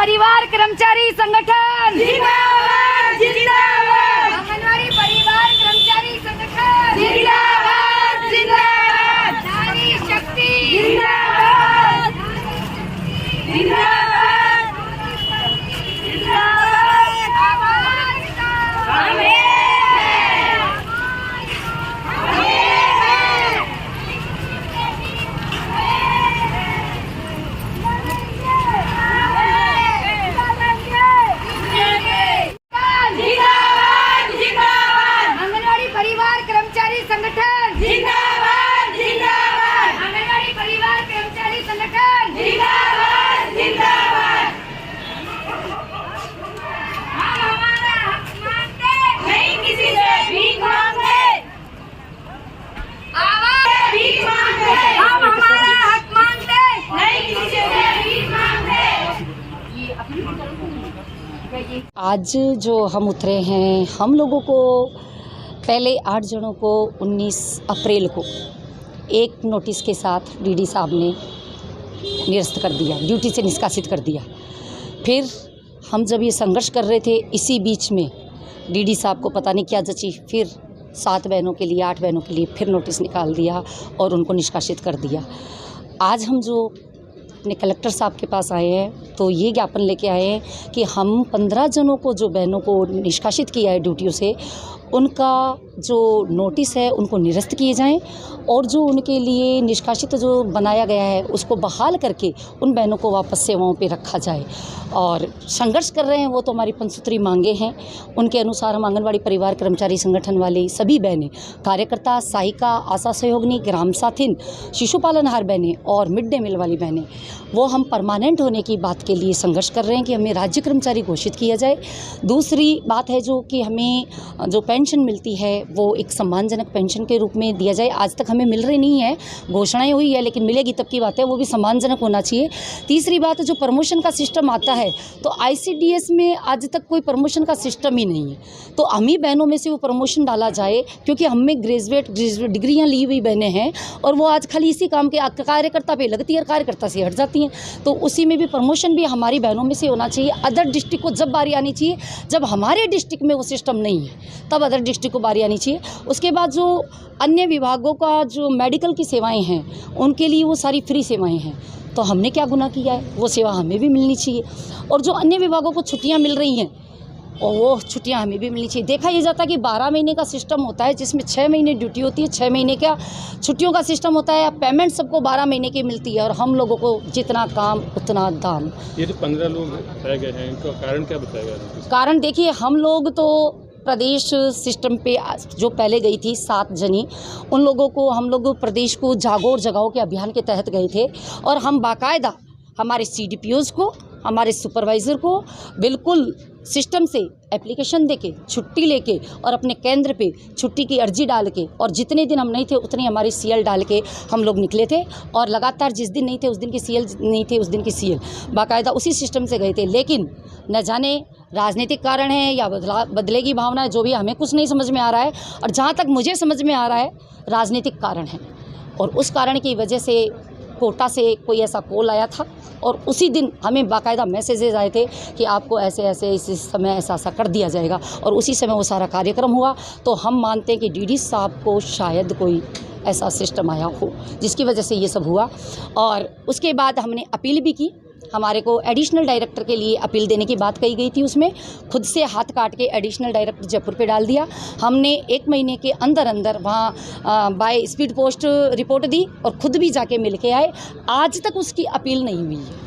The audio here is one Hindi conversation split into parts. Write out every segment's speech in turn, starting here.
परिवार कर्मचारी संगठन जिंदाबाद जिंदाबाद। आंगनवाड़ी परिवार कर्मचारी संगठन जिंदाबाद जिंदाबाद। नारी शक्ति जिंदाबाद जिंदाबाद जिंदाबाद। आवाज दो। हमें आंगनवाड़ी परिवार कर्मचारी संगठन जिंदाबाद जिंदाबाद। आंगनवाड़ी परिवार कर्मचारी संगठन जिंदाबाद जिंदाबाद। हम हमारा हक मांगते नहीं किसी से भीख मांगते, आवाज भीख मांगते। हम हमारा हक मांगते नहीं किसी से भीख मांगते। आज जो हम उतरे हैं, हम लोगों को पहले 8 जनों को 19 अप्रैल को एक नोटिस के साथ डीडी साहब ने निरस्त कर दिया, ड्यूटी से निष्कासित कर दिया। फिर हम जब ये संघर्ष कर रहे थे, इसी बीच में डीडी साहब को पता नहीं क्या जची, फिर 7 बहनों के लिए 8 बहनों के लिए फिर नोटिस निकाल दिया और उनको निष्कासित कर दिया। आज हम जो अपने कलेक्टर साहब के पास आए हैं तो ये ज्ञापन लेके आए हैं कि हम 15 जनों को, जो बहनों को निष्कासित किया है ड्यूटियों से, उनका जो नोटिस है उनको निरस्त किए जाएं और जो उनके लिए निष्कासित जो बनाया गया है उसको बहाल करके उन बहनों को वापस सेवाओं पे रखा जाए। और संघर्ष कर रहे हैं वो तो हमारी पंचसूत्री मांगे हैं, उनके अनुसार हम आंगनवाड़ी परिवार कर्मचारी संगठन वाले सभी बहनें, कार्यकर्ता, सहायिका, आशा सहयोगिनी, ग्राम साथिन, शिशु पालनहार बहनें और मिड डे मील वाली बहनें, वो हम परमानेंट होने की बात के लिए संघर्ष कर रहे हैं कि हमें राज्य कर्मचारी घोषित किया जाए। दूसरी बात है जो कि हमें जो पेंशन मिलती है वो एक सम्मानजनक पेंशन के रूप में दिया जाए। आज तक हमें मिल रही नहीं है, घोषणाएं हुई है लेकिन मिलेगी तब की बात है, वो भी सम्मानजनक होना चाहिए। तीसरी बात, जो प्रमोशन का सिस्टम आता है तो ICDS में आज तक कोई प्रमोशन का सिस्टम ही नहीं है, तो हम ही बहनों में से वो प्रमोशन डाला जाए, क्योंकि हम में ग्रेजुएट डिग्रियाँ ली हुई बहनें हैं और वो आज खाली इसी काम के कार्यकर्ता पे लगती है और कार्यकर्ता से हट जाती हैं, तो उसी में भी प्रमोशन भी हमारी बहनों में से होना चाहिए। अदर डिस्ट्रिक्ट को जब बारी आनी चाहिए, जब हमारे डिस्ट्रिक्ट में वो सिस्टम नहीं है तब अदर डिस्ट्रिक्ट को बारी आनी चाहिए। उसके बाद जो अन्य विभागों का जो मेडिकल की सेवाएं हैं उनके लिए वो सारी फ्री सेवाएं हैं, तो हमने क्या गुनाह किया है, वो सेवा हमें भी मिलनी चाहिए। और जो अन्य विभागों को छुट्टियां मिल रही हैं और वो छुट्टियां हमें भी मिलनी चाहिए। देखा ये जाता है कि 12 महीने का सिस्टम होता है जिसमें 6 महीने ड्यूटी होती है, 6 महीने का छुट्टियों का सिस्टम होता है, पेमेंट सबको 12 महीने की मिलती है और हम लोगों को जितना काम उतना दाम। ये जो 15 लोग रह गए हैं, इनका कारण क्या बताया गया? कारण देखिए, हम लोग तो प्रदेश सिस्टम पे जो पहले गई थी 7 जनी, उन लोगों को हम लोग प्रदेश को जागो और जगाओ के अभियान के तहत गए थे और हम बाकायदा हमारे CDPOs को, हमारे सुपरवाइज़र को बिल्कुल सिस्टम से एप्लीकेशन देके, छुट्टी लेके और अपने केंद्र पे छुट्टी की अर्जी डाल के, और जितने दिन हम नहीं थे उतनी हमारी CL डाल के हम लोग निकले थे और लगातार जिस दिन नहीं थे उस दिन की CL नहीं थे उस दिन की CL, बाकायदा उसी सिस्टम से गए थे। लेकिन न जाने राजनीतिक कारण है या बदले की भावना है, जो भी हमें कुछ नहीं समझ में आ रहा है, और जहाँ तक मुझे समझ में आ रहा है राजनीतिक कारण है, और उस कारण की वजह से कोटा से कोई ऐसा कॉल आया था और उसी दिन हमें बाकायदा मैसेजेस आए थे कि आपको ऐसे ऐसे इस समय ऐसा ऐसा कर दिया जाएगा, और उसी समय वो सारा कार्यक्रम हुआ। तो हम मानते हैं कि DD साहब को शायद कोई ऐसा सिस्टम आया हो जिसकी वजह से ये सब हुआ। और उसके बाद हमने अपील भी की, हमारे को एडिशनल डायरेक्टर के लिए अपील देने की बात कही गई थी, उसमें खुद से हाथ काट के एडिशनल डायरेक्टर जयपुर पे डाल दिया। हमने 1 महीने के अंदर अंदर वहाँ बाय स्पीड पोस्ट रिपोर्ट दी और खुद भी जाके मिल के आए। आज तक उसकी अपील नहीं हुई है।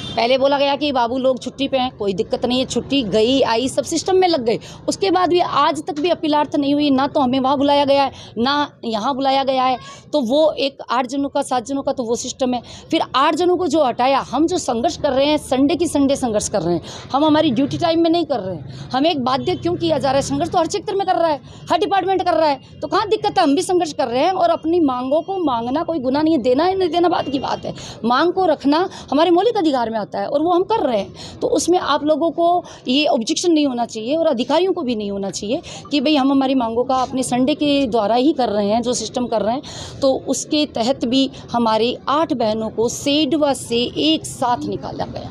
पहले बोला गया कि बाबू लोग छुट्टी पे हैं, कोई दिक्कत नहीं है, छुट्टी गई आई सब सिस्टम में लग गए, उसके बाद भी आज तक भी अपीलार्थ नहीं हुई, ना तो हमें वहाँ बुलाया गया है ना यहाँ बुलाया गया है। तो वो एक 8 जनों का 7 जनों का तो वो सिस्टम है। फिर 8 जनों को जो हटाया, हम जो संघर्ष कर रहे हैं संडे की संडे संघर्ष कर रहे हैं, हम हमारी ड्यूटी टाइम में नहीं कर रहे हैं। हमें एक बाध्य क्यों किया जा रहा है? संघर्ष तो हर सेक्टर में कर रहा है, हर डिपार्टमेंट कर रहा है, तो कहाँ दिक्कत है? हम भी संघर्ष कर रहे हैं और अपनी मांगों को मांगना कोई गुनाह नहीं है, देना है नहीं देना बात की बात है। मांग को रखना हमारे मौलिक अधिकार में आता है और वो हम कर रहे हैं, तो उसमें आप लोगों को ये ऑब्जेक्शन नहीं होना चाहिए और अधिकारियों को भी नहीं होना चाहिए कि भाई हम हमारी मांगों का अपने संडे के द्वारा ही कर रहे हैं, जो सिस्टम कर रहे हैं। तो उसके तहत भी हमारी 8 बहनों को सेडवा से एक साथ निकाला गया।